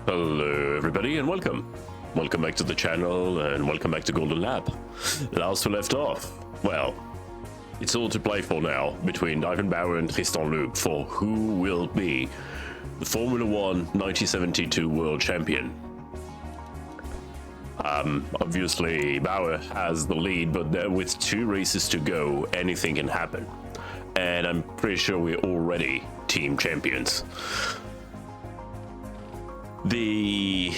Hello everybody and welcome. Welcome back to the channel and welcome back to Golden Lab. Last we left off, well, it's all to play for now between Ivan Bauer and Tristan Loop for who will be the Formula 1 1972 World Champion. Obviously Bauer has the lead, but with 2 races to go, anything can happen. And I'm pretty sure we're already team champions. The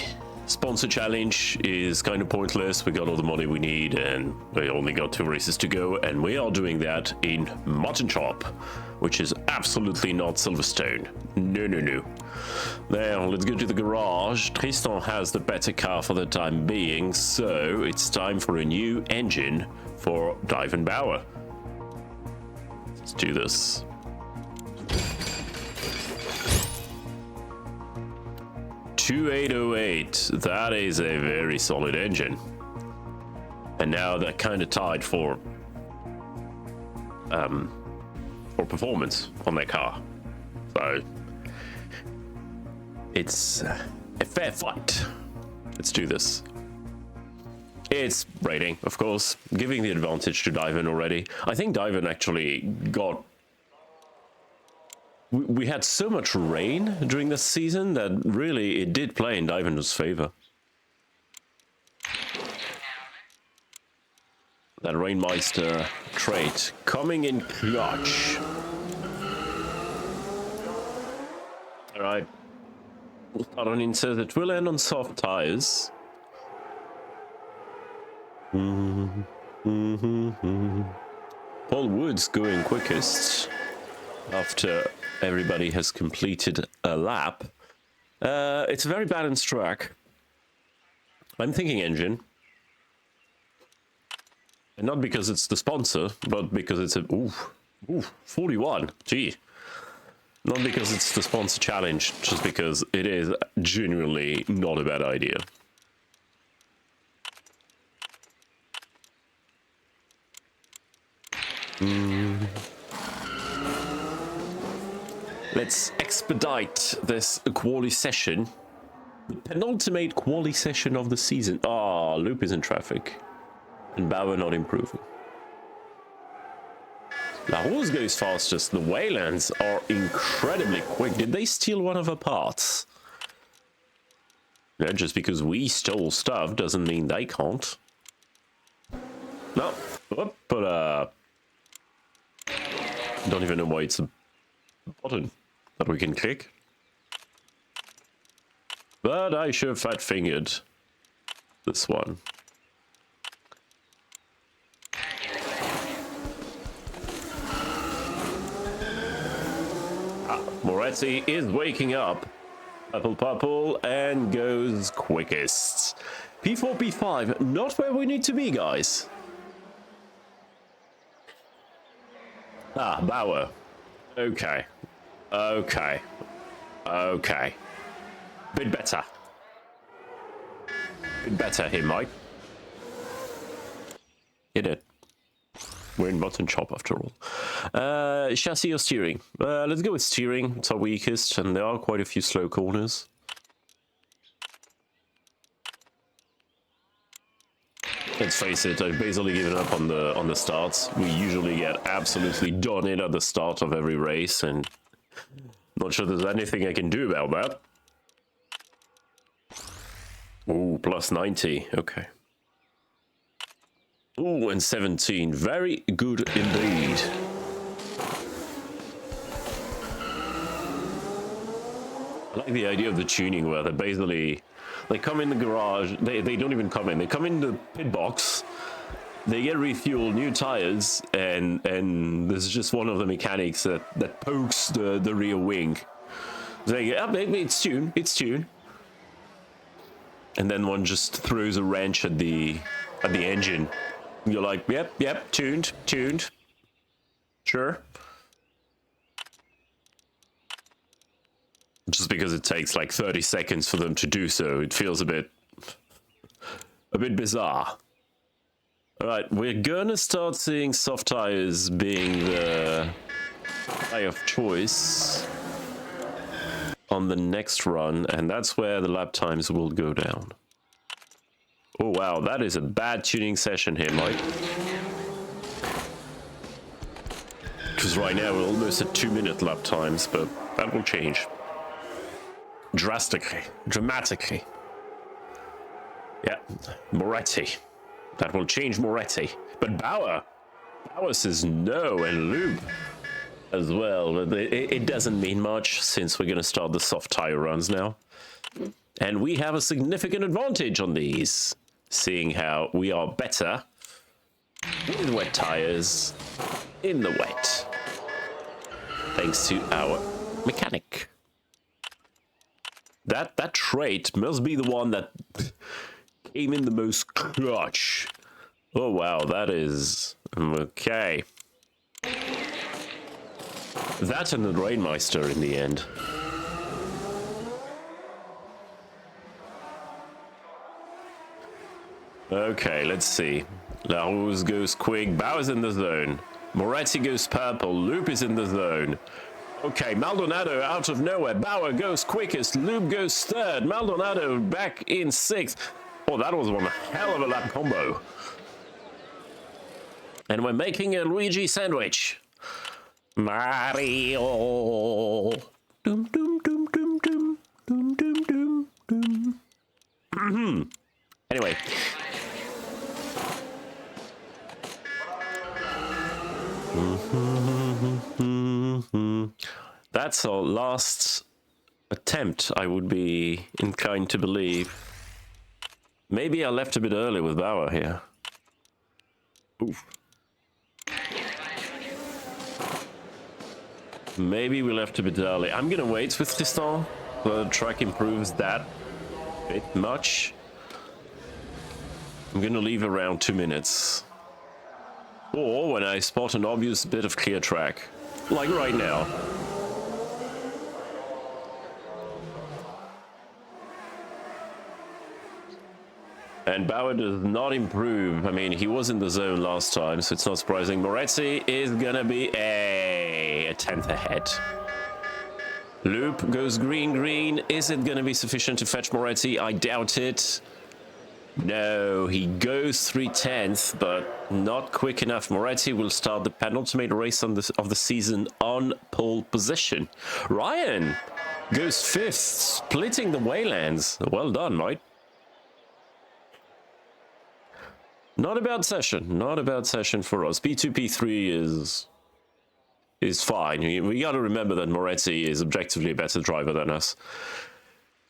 sponsor challenge is kind of pointless. We got all the money we need and we only got 2 races to go, and we are doing that in Mutton Chop, which is absolutely not Silverstone. No. Now let's go to the garage. Tristan has the better car for the time being, so it's time for a new engine for Ivan Bauer. Let's do this. $2,808. That is a very solid engine. And now they're kind of tied for performance on their car. So it's a fair fight. Let's do this. It's rating, of course, giving the advantage to Ivan already. I think Ivan actually got... We had so much rain during this season that really it did play in Ivan's favor. That Rainmeister trait coming in clutch. Alright. Aronin says it will end on soft tires. Paul Woods going quickest after everybody has completed a lap. It's a very balanced track. I'm thinking engine. And not because it's the sponsor, but because it's a... Ooh, 41. Gee. Not because it's the sponsor challenge, just because it is genuinely not a bad idea. Let's expedite this quali session. The penultimate quali session of the season. Ah, Loop is in traffic. And Bauer not improving. La Rose goes fastest. The Waylands are incredibly quick. Did they steal one of our parts? No, just because we stole stuff doesn't mean they can't. No. But, don't even know why it's a button that we can click. But I sure fat-fingered this one. Moretti is waking up. Purple, and goes quickest. P4, P5, not where we need to be, guys. Ah, Bauer. Okay. Bit better. Bit better here, Mike. Hit it. We're in Mutton Chop after all. Chassis or steering? Let's go with steering. It's our weakest, and there are quite a few slow corners. Let's face it, I've basically given up on the starts. We usually get absolutely done in at the start of every race, and not sure there's anything I can do about that. Ooh, plus 90. Okay. Ooh, and 17. Very good indeed. I like the idea of the tuning where they basically... They come in the garage, they don't even come in, they come in the pit box, they get refueled, new tires, and there's just one of the mechanics that pokes the rear wing. They go, oh, maybe it's tuned. And then one just throws a wrench at the engine. You're like, yep, tuned. Sure. Just because it takes like 30 seconds for them to do so, it feels a bit bizarre. Alright, we're gonna start seeing soft tires being the tire of choice on the next run, and that's where the lap times will go down. Oh wow, that is a bad tuning session here, Mike. Because right now we're almost at 2-minute lap times, but that will change. Dramatically. Yeah, Moretti. That will change Moretti. But Bauer says no, and Loop as well. But it doesn't mean much since we're going to start the soft tire runs now. And we have a significant advantage on these, seeing how we are better with wet tires in the wet. Thanks to our mechanic. That trait must be the one that came in the most clutch. Oh wow, that is okay. That and the Rainmeister in the end. Okay, let's see. La Rose goes quick, Bauer's in the zone. Moretti goes purple, Loop is in the zone. Okay, Maldonado out of nowhere. Bauer goes quickest, Loop goes third. Maldonado back in sixth. Oh, that was one hell of a lap combo. And we're making a Luigi sandwich. Mario. Doom, doom, doom, doom, doom. Doom, doom, doom, doom. Anyway. That's our last attempt, I would be inclined to believe. Maybe I left a bit early with Bauer here. Oof. Maybe we left a bit early. I'm gonna wait with Tristan. The track improves that bit much. I'm gonna leave around 2 minutes. Or when I spot an obvious bit of clear track. Like right now. And Bauer does not improve. I mean, he was in the zone last time, so it's not surprising. Moretti is gonna be a 10th ahead. Loop goes green. Is it gonna be sufficient to fetch Moretti? I doubt it. No, he goes 3/10, but not quick enough. Moretti will start the penultimate race of the season on pole position. Ryan goes 5th, splitting the Waylands. Well done, mate. Not a bad session. Not a bad session for us. P2, P3 is fine. We got to remember that Moretti is objectively a better driver than us.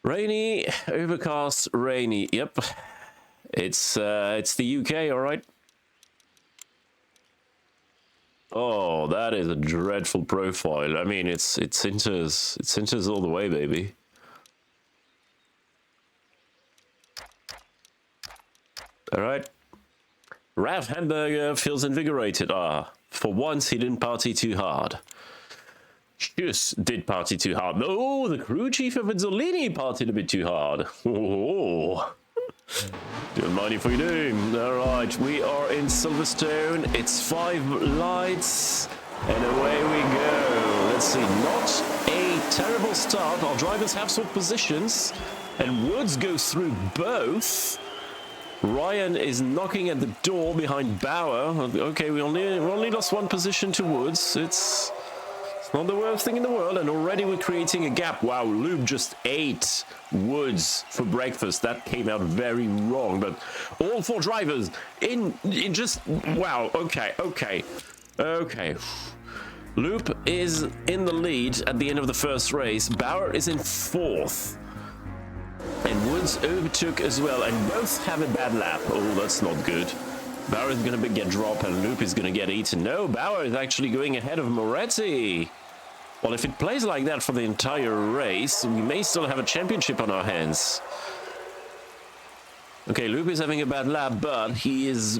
Rainy, overcast, rainy. Yep. It's the UK, all right. Oh, that is a dreadful profile. I mean, it's Inters all the way, baby. All right. Ralph Hamburger feels invigorated. For once he didn't party too hard. Just did party too hard. No, the crew chief of Izzolini partied a bit too hard. Oh. Don't mind if we do. Alright, we are in Silverstone. It's 5 lights. And away we go. Let's see, not a terrible start. Our drivers have swapped positions. And Woods goes through both. Ryan is knocking at the door behind Bauer. Okay, we only lost 1 position to Woods. It's not the worst thing in the world, and already we're creating a gap. Wow, Loop just ate Woods for breakfast. That came out very wrong, but all 4 drivers in just... Wow, okay. Loop is in the lead at the end of the first race. Bauer is in 4th. And Woods overtook as well, and both have a bad lap. Oh, that's not good. Bauer is going to get dropped, and Loop is going to get eaten. No, Bauer is actually going ahead of Moretti. Well, if it plays like that for the entire race, we may still have a championship on our hands. Okay, Loop is having a bad lap, but he is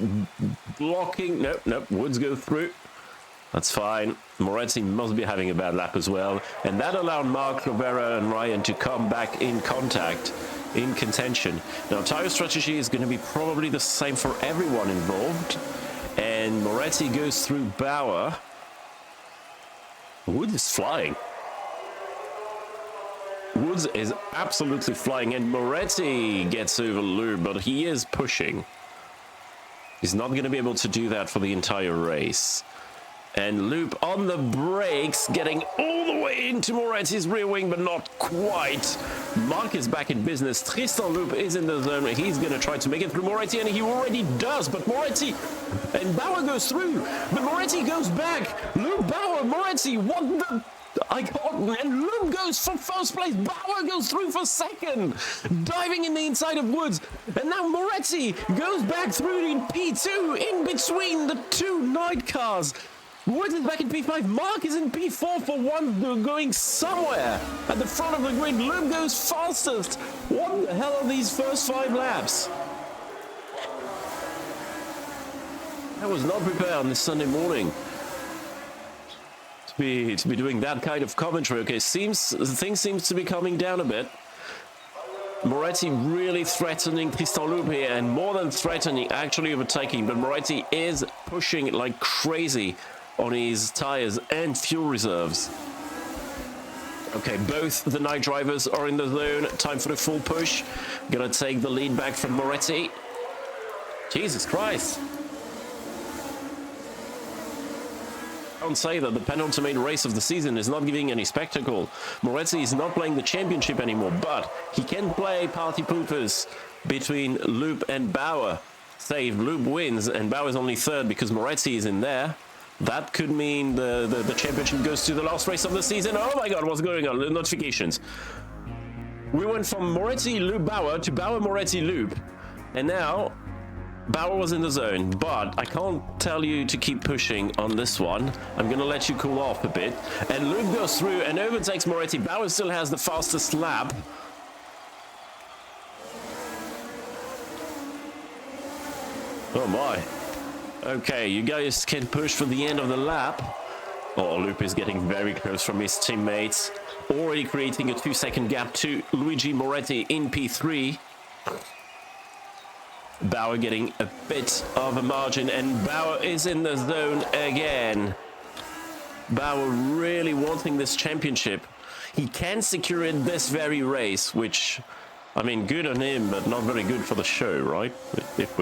blocking... Nope, Woods go through. That's fine. Moretti must be having a bad lap as well. And that allowed Mark, Rivera, and Ryan to come back in contact, in contention. Now, tire strategy is going to be probably the same for everyone involved. And Moretti goes through Bauer. Wood is flying. Woods is absolutely flying, and Moretti gets over Loop, but he is pushing. He's not going to be able to do that for the entire race. And Loop on the brakes, getting all the way into Moretti's rear wing, but not quite. Mark is back in business. Tristan Loop is in the zone. He's going to try to make it through Moretti, and he already does. But Moretti and Bauer goes through. But Moretti goes back. Loop, Bauer, Moretti, what the... I can't... And Loop goes for first place. Bauer goes through for second. Diving in the inside of Woods. And now Moretti goes back through in P2, in between the two night cars. Woods is back in P5, Mark is in P4 for one going somewhere at the front of the grid. Loop goes fastest. What the hell are these first 5 laps? I was not prepared on this Sunday morning to be doing that kind of commentary. Okay, things seems to be calming down a bit. Moretti really threatening Tristan Loop here, and more than threatening, actually overtaking, but Moretti is pushing like crazy on his tires and fuel reserves. Okay, both the night drivers are in the zone. Time for the full push. Gonna take the lead back from Moretti. Jesus Christ. I can't say that the penultimate race of the season is not giving any spectacle. Moretti is not playing the championship anymore, but he can play party poopers between Loop and Bauer. Say if Loop wins and Bauer is only third because Moretti is in there, that could mean the championship goes to the last race of the season. Oh my god, what's going on? The notifications. We went from Moretti, Loop, Bauer to Bauer, Moretti, Loop. And now, Bauer was in the zone, but I can't tell you to keep pushing on this one. I'm gonna let you cool off a bit. And Loop goes through and overtakes Moretti. Bauer still has the fastest lap. Oh my. Okay, you guys can push for the end of the lap. Oh, Loop is getting very close from his teammates. Already creating a 2-second gap to Luigi Moretti in P3. Bauer getting a bit of a margin, and Bauer is in the zone again. Bauer really wanting this championship. He can secure it this very race, which, I mean, good on him, but not very good for the show, right? If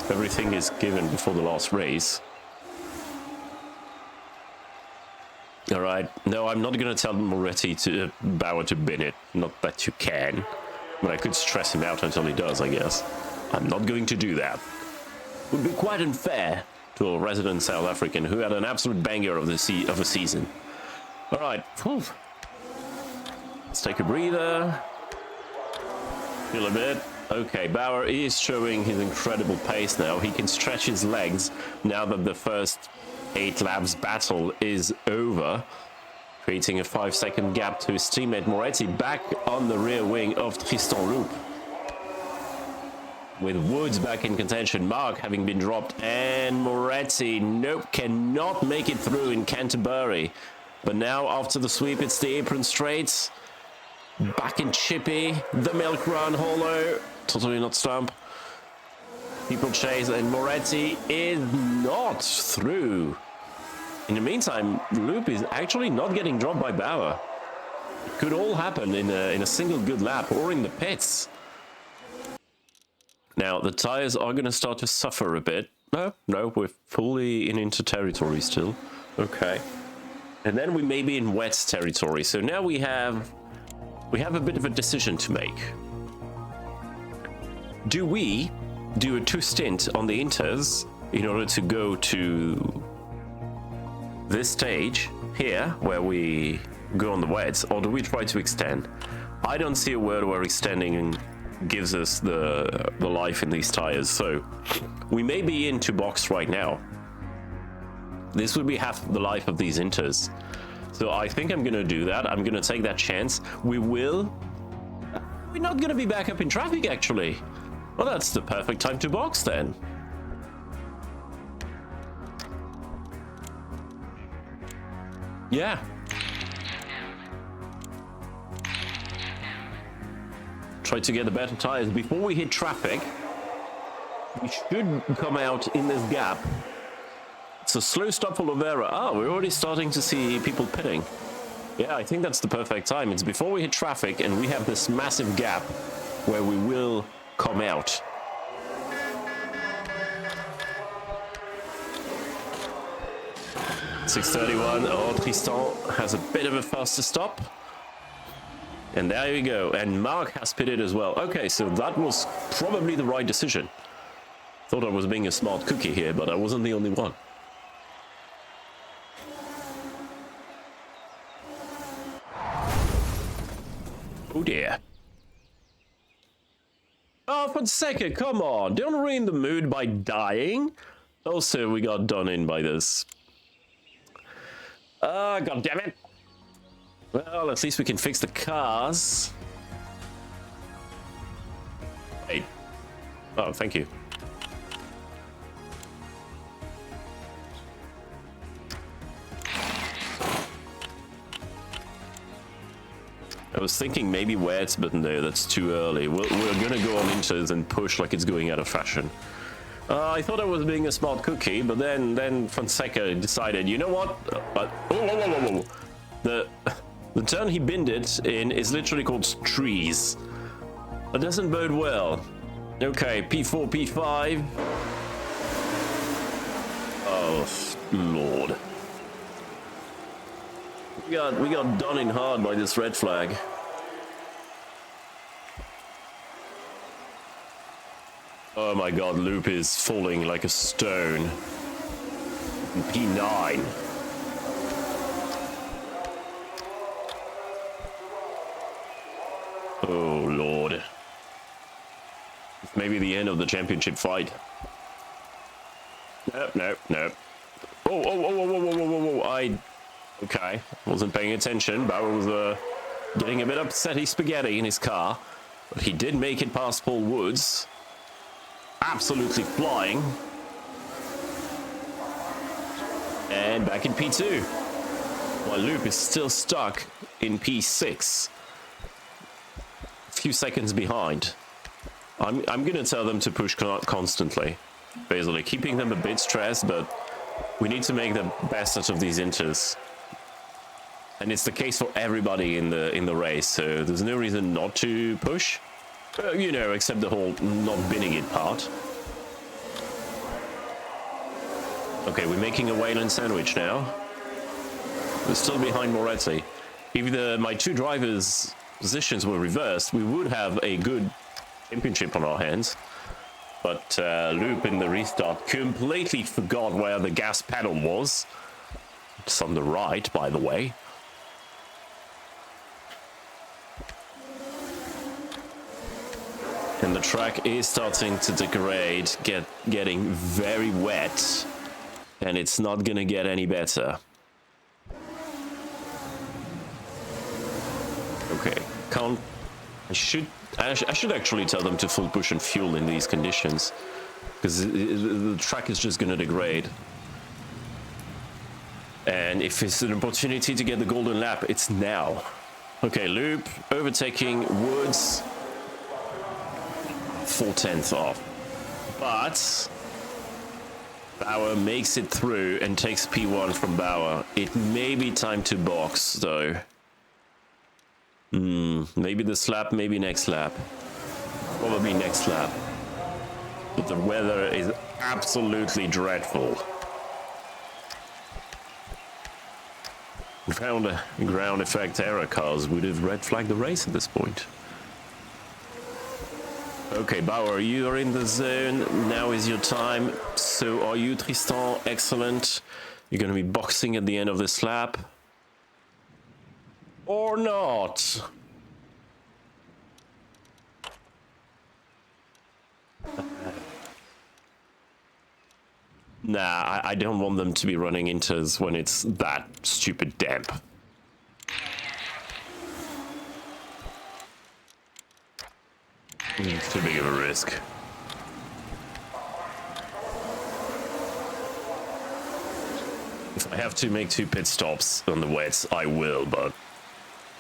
everything is given before the last race. All right. No, I'm not going to tell Moretti to Bauer to bin it. Not that you can, but I could stress him out until he does, I guess. I'm not going to do that. It would be quite unfair to a resident South African who had an absolute banger of a season. All right. Whew. Let's take a breather. Feel a bit. Okay, Bauer is showing his incredible pace now. He can stretch his legs now that the first 8 laps battle is over, creating a 5-second gap to his teammate Moretti, back on the rear wing of Tristan Loop. With Woods back in contention, Mark having been dropped, and Moretti, nope, cannot make it through in Canterbury. But now, after the sweep, it's the apron straights. Back in Chippy, the milk run, hollow, totally not stump. People chase, and Moretti is not through. In the meantime, Loop is actually not getting dropped by Bauer. It could all happen in a single good lap or in the pits. Now, the tires are going to start to suffer a bit. No, we're fully into territory still. Okay. And then we may be in wet territory. So now we have a bit of a decision to make. Do we do a 2-stint on the Inters in order to go to this stage here where we go on the wets, or do we try to extend? I don't see a world where extending gives us the life in these tires, so we may be into box right now. This would be half the life of these Inters. So I think I'm gonna do that. I'm gonna take that chance. We're not gonna be back up in traffic, actually. Well, that's the perfect time to box then. Yeah. Try to get the better tires before we hit traffic. We should come out in this gap. It's a slow stop for Lovera. Ah, we're already starting to see people pitting. Yeah, I think that's the perfect time. It's before we hit traffic and we have this massive gap where we will come out. .631. Oh, Tristan has a bit of a faster stop. And there you go. And Mark has pitted as well. Okay, so that was probably the right decision. Thought I was being a smart cookie here, but I wasn't the only one. Oh dear. Oh, Fonseca, come on. Don't ruin the mood by dying. Also, we got done in by this. God damn it. Well, at least we can fix the cars. Hey. Oh, thank you. I was thinking maybe wet, but no, that's too early. We're gonna go on inters and push like it's going out of fashion. I thought I was being a smart cookie, but then Fonseca decided, you know what? Whoa. The turn he binned it in is literally called trees. That doesn't bode well. Okay, P4, P5. Oh, Lord. We got done in hard by this red flag. Oh my god, Loop is falling like a stone. P9. Oh Lord. It's maybe the end of the championship fight. Nope. Oh, okay, wasn't paying attention. Bauer was getting a bit upsetty spaghetti in his car, but he did make it past Paul Woods. Absolutely flying. And back in P2. While Loop is still stuck in P6. A few seconds behind. I'm gonna tell them to push constantly. Basically, keeping them a bit stressed, but we need to make the best out of these inters. And it's the case for everybody in the race, so there's no reason not to push. You know, except the whole not binning it part. Okay, we're making a Wayland sandwich now. We're still behind Moretti. If my two drivers' positions were reversed, we would have a good championship on our hands. But Loop in the restart completely forgot where the gas pedal was. It's on the right, by the way. And the track is starting to degrade, getting very wet, and it's not gonna get any better. Okay, I should actually tell them to full push and fuel in these conditions, because the track is just gonna degrade. And if it's an opportunity to get the golden lap, it's now. Okay, Loop overtaking Woods. 4/10 off, but Bauer makes it through and takes P1 from Bauer. It may be time to box though. Maybe this lap, maybe next lap. Probably next lap. But the weather is absolutely dreadful. We found a ground effect error, cars would have red flagged the race at this point. Okay, Bauer, you are in the zone. Now is your time. So are you, Tristan? Excellent. You're going to be boxing at the end of this lap. Or not. Nah, I don't want them to be running inters when it's that stupid damp. It's too big of a risk. If I have to make 2 pit stops on the wets, I will, but...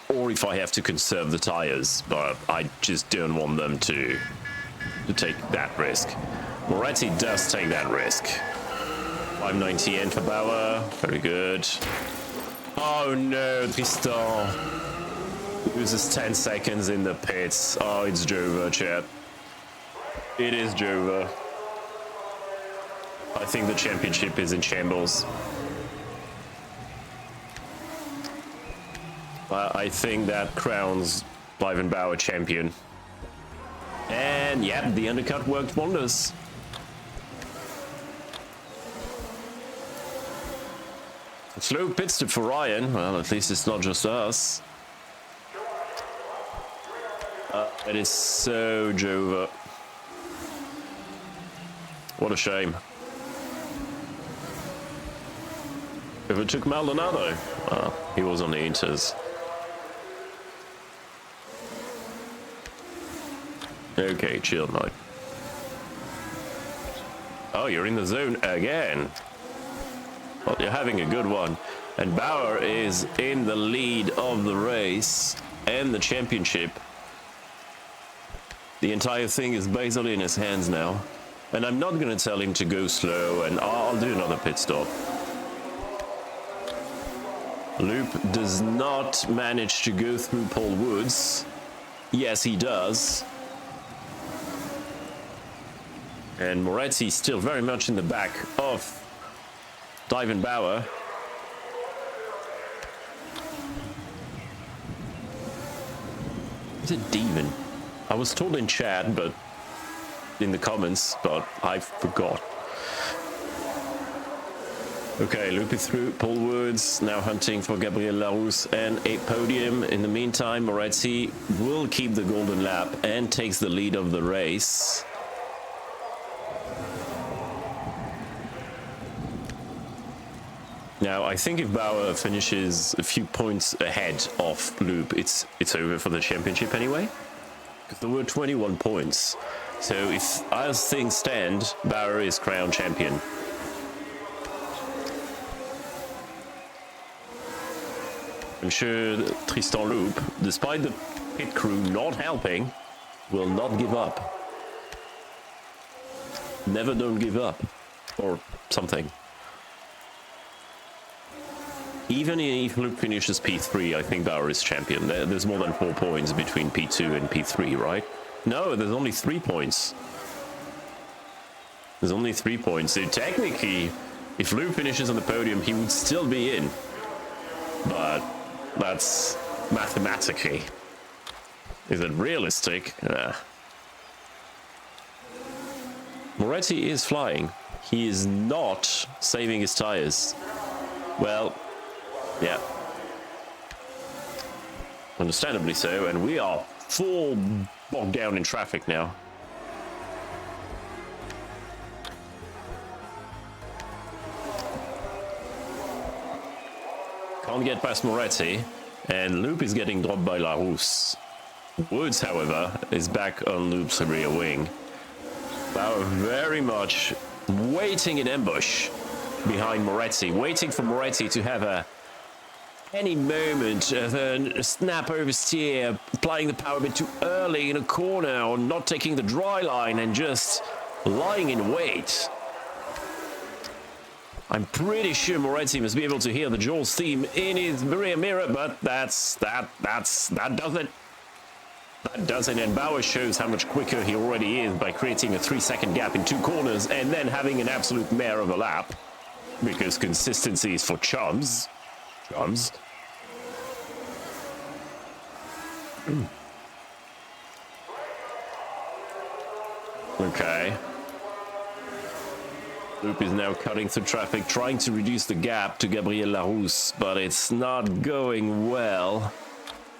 Or if I have to conserve the tires, but I just don't want them to take that risk. Moretti does take that risk. 590 in for Bauer. Very good. Oh no, Tristan loses 10 seconds in the pits. Oh, it's Jova, chat. It is Jova. I think the championship is in shambles. I think that crowns Bauer champion. And yeah, the undercut worked wonders. Slow pit stop for Ryan. Well, at least it's not just us. It is so Jova. What a shame. Overtook Maldonado. He was on the Inters. Okay, chill mode. Oh, you're in the zone again. Well, you're having a good one. And Bauer is in the lead of the race and the championship. The entire thing is basically in his hands now. And I'm not going to tell him to go slow, and I'll do another pit stop. Loop does not manage to go through Paul Woods. Yes, he does. And Moretti still very much in the back of Bauer. Is it Demon? I was told in chat, but in the comments, but I forgot. Okay, looping through Paul Woods, now hunting for Gabriel Larousse and a podium. In the meantime, Moretti will keep the golden lap and takes the lead of the race. Now, I think if Bauer finishes a few points ahead of Loop, it's over for the championship anyway. Because there were 21 points. So if as things stand, Bauer is crowned champion. I'm sure that Tristan Loop, despite the pit crew not helping, will not give up. Never don't give up. Or something. Even if Loop finishes P3, I think Bauer is champion. There's more than 4 points between P2 and P3, right? No, there's only 3 points. There's only 3 points. So technically, if Loop finishes on the podium, he would still be in. But that's mathematically. Is it realistic? Moretti is flying. He is not saving his tires. Well, yeah. Understandably so, and we are full bogged down in traffic now. Can't get past Moretti, and Loop is getting dropped by Larousse. Woods, however, is back on Loop's rear wing. Bauer very much waiting in ambush behind Moretti, waiting for Moretti to have any moment of a snap oversteer, applying the power a bit too early in a corner, or not taking the dry line and just lying in wait. I'm pretty sure Moretti must be able to hear the Jaws theme in his rear mirror, but that doesn't, and Bauer shows how much quicker he already is by creating a 3-second gap in 2 corners and then having an absolute mare of a lap, because consistency is for chums. Okay. Loop is now cutting through traffic, trying to reduce the gap to Gabriel Larousse, but it's not going well,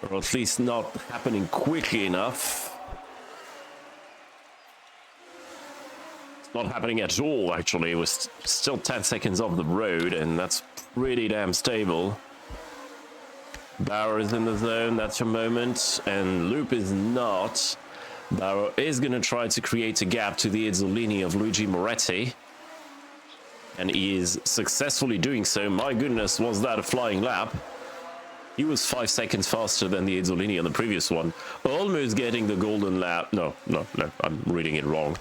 or at least not happening quickly enough. It's not happening at all, actually. We're still 10 seconds off the road, and that's pretty damn stable. Bauer is in the zone, that's your moment, and Loop is not. Bauer is going to try to create a gap to the Izzolini of Luigi Moretti. And he is successfully doing so. My goodness, was that a flying lap? He was 5 seconds faster than the Izzolini on the previous one. Almost getting the golden lap. No, I'm reading it wrong.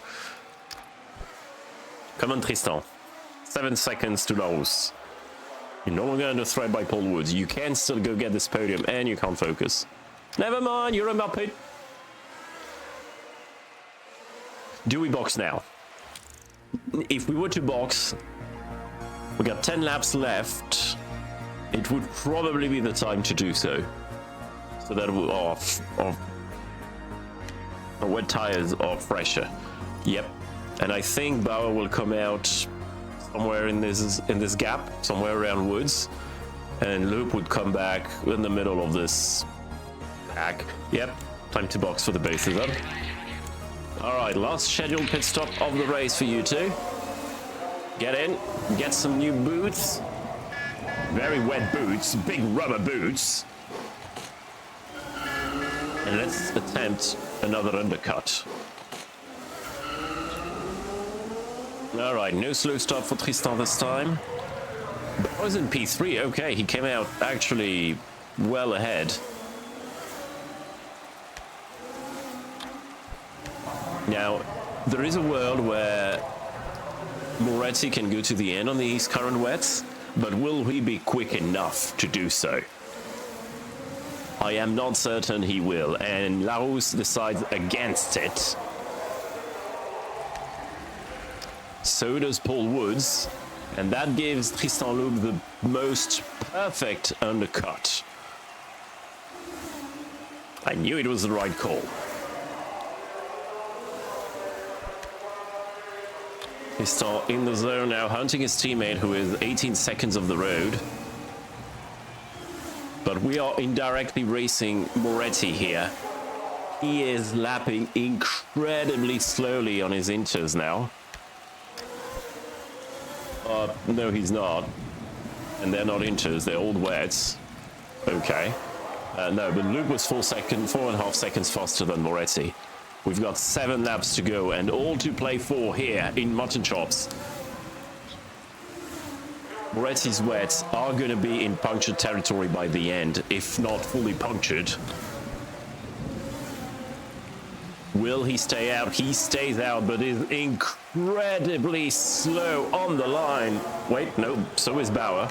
Come on, Tristan. 7 seconds to Larousse. You're no longer under threat by Paul Woods. You can still go get this podium, and you can't focus. Never mind, you're a Muppet. Do we box now? If we were to box, we got 10 laps left. It would probably be the time to do so. So that will off wet tires are fresher. Yep. And I think Bauer will come out somewhere in this gap, somewhere around Woods, and Loop would come back in the middle of this pack. Yep. Time to box for the both of them. All right, last scheduled pit stop of the race for you two. Get in, get some new boots. Very wet boots, big rubber boots. And let's attempt another undercut. All right, no slow start for Tristan this time. But was in P3, okay, he came out actually well ahead. Now, there is a world where Moretti can go to the end on these current wets, but will he be quick enough to do so? I am not certain he will, and Larousse decides against it. So does Paul Woods, and that gives Tristan Loub the most perfect undercut. I knew it was the right call. Tristan in the zone now, hunting his teammate who is 18 seconds of the road. But we are indirectly racing Moretti here. He is lapping incredibly slowly on his inters now. No, he's not. And they're not inters, they're old wets. Okay. No, but Luke was 4.5 seconds faster than Moretti. We've got 7 laps to go and all to play for here in Mutton Chops. Moretti's wets are going to be in punctured territory by the end, if not fully punctured. Will he stay out? He stays out, but is incredibly slow on the line. Wait, no, so is Bauer.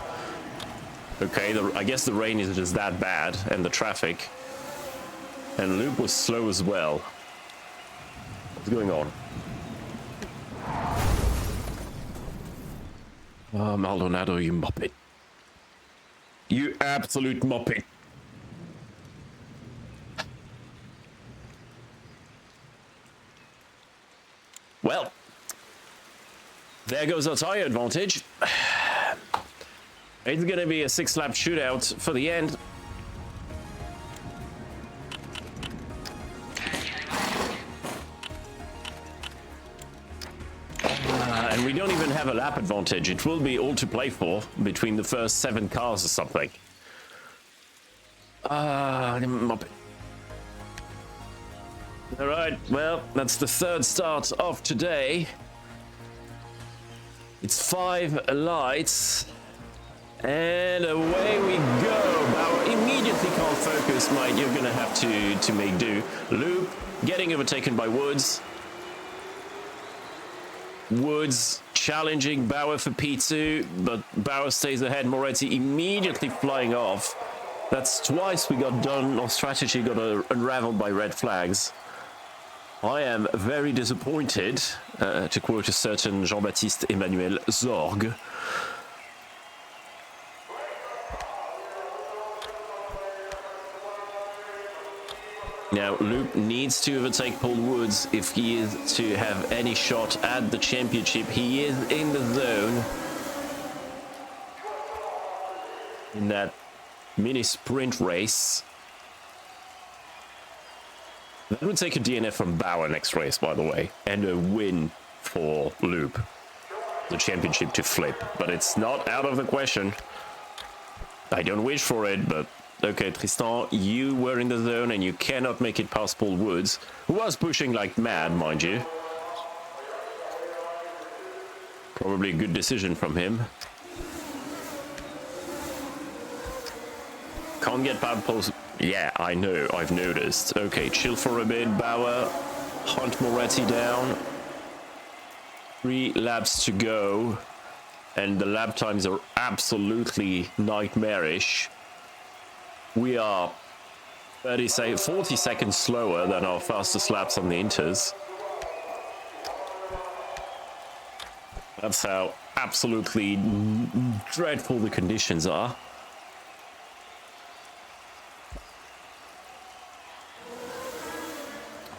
Okay, I guess the rain is just that bad, and the traffic. And Luke was slow as well. What's going on? Oh, Maldonado, you muppet. You absolute muppet. Well, there goes our tire advantage. It's gonna be a 6-lap shootout for the end. And we don't even have a lap advantage. It will be all to play for between the first 7 cars or something. Muppet. All right, well, that's the 3rd start of today. It's 5 lights, and away we go. Bauer immediately can't focus, mate. You're gonna have to make do. Loop getting overtaken by Woods. Woods challenging Bauer for P2, but Bauer stays ahead. Moretti immediately flying off. That's twice we got done. Our strategy got unraveled by red flags. I am very disappointed, to quote a certain Jean-Baptiste Emmanuel Zorg. Now, Luke needs to overtake Paul Woods if he is to have any shot at the championship. He is in the zone. In that mini sprint race. That would take a DNF from Bauer next race, by the way, and a win for Loop. The championship to flip, but it's not out of the question. I don't wish for it, but okay, Tristan, you were in the zone and you cannot make it past Paul Woods, who was pushing like mad, mind you. Probably a good decision from him. Can't get past Paul's... Yeah, I know, I've noticed. Okay, chill for a bit, Bauer. Hunt Moretti down. 3 laps to go. and the lap times are absolutely nightmarish. We are 40 seconds slower than our fastest laps on the Inters. That's how absolutely dreadful the conditions are.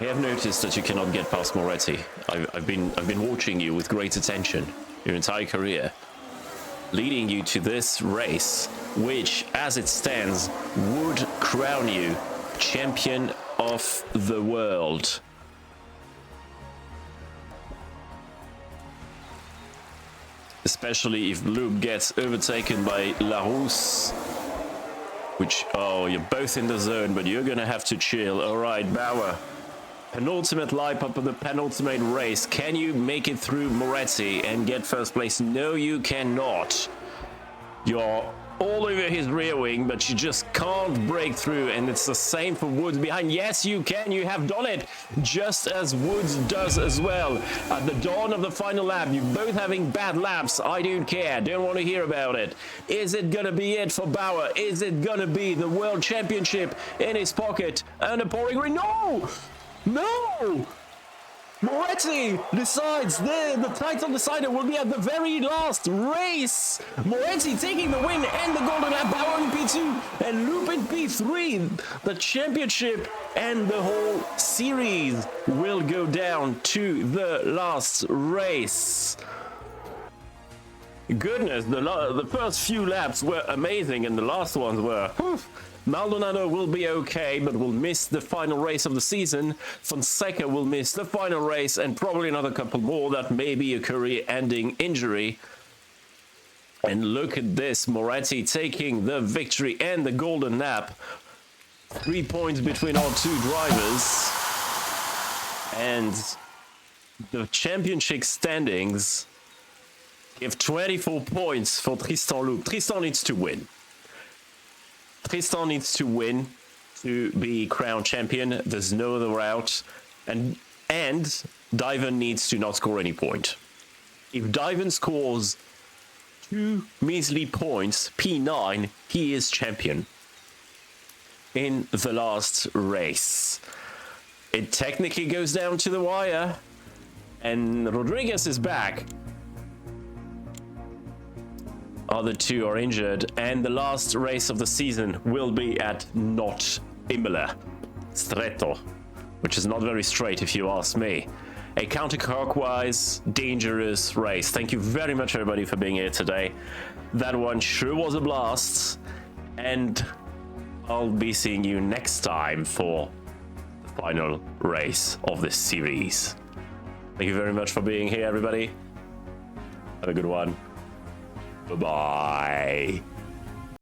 I have noticed that you cannot get past Moretti. I've been watching you with great attention your entire career, leading you to this race, which, as it stands, would crown you champion of the world. Especially if Loop gets overtaken by Larousse, which, oh, you're both in the zone, but you're gonna have to chill. All right, Bauer. Penultimate lap up of the penultimate race. Can you make it through Moretti and get first place? No, you cannot. You're all over his rear wing, but you just can't break through, and it's the same for Woods behind. Yes, you can. You have done it, just as Woods does as well. At the dawn of the final lap, you're both having bad laps. I don't care. Don't want to hear about it. Is it gonna be it for Bauer? Is it gonna be the World Championship in his pocket and a pouring rain? No! No! Moretti decides the title decider will be at the very last race. Moretti taking the win and the golden lap. Bauer in P2 and Loop in P3. The championship and the whole series will go down to the last race. Goodness, the first few laps were amazing, and the last ones were... Maldonado will be okay, but will miss the final race of the season. Fonseca will miss the final race and probably another couple more. That may be a career-ending injury. And look at this, Moretti taking the victory and the golden lap. 3 points between our two drivers. And the championship standings give 24 points for Tristan Loop. Tristan needs to win. Tristan needs to win to be crowned champion. There's no other route. And Diven needs to not score any point. If Diven scores 2 measly points, P9, he is champion in the last race. It technically goes down to the wire, and Rodriguez is back. Other two are injured, and the last race of the season will be at not Imola, Stretto, which is not very straight if you ask me. A counterclockwise, dangerous race. Thank you very much, everybody, for being here today. That one sure was a blast, and I'll be seeing you next time for the final race of this series. Thank you very much for being here, everybody. Have a good one. Bye-bye.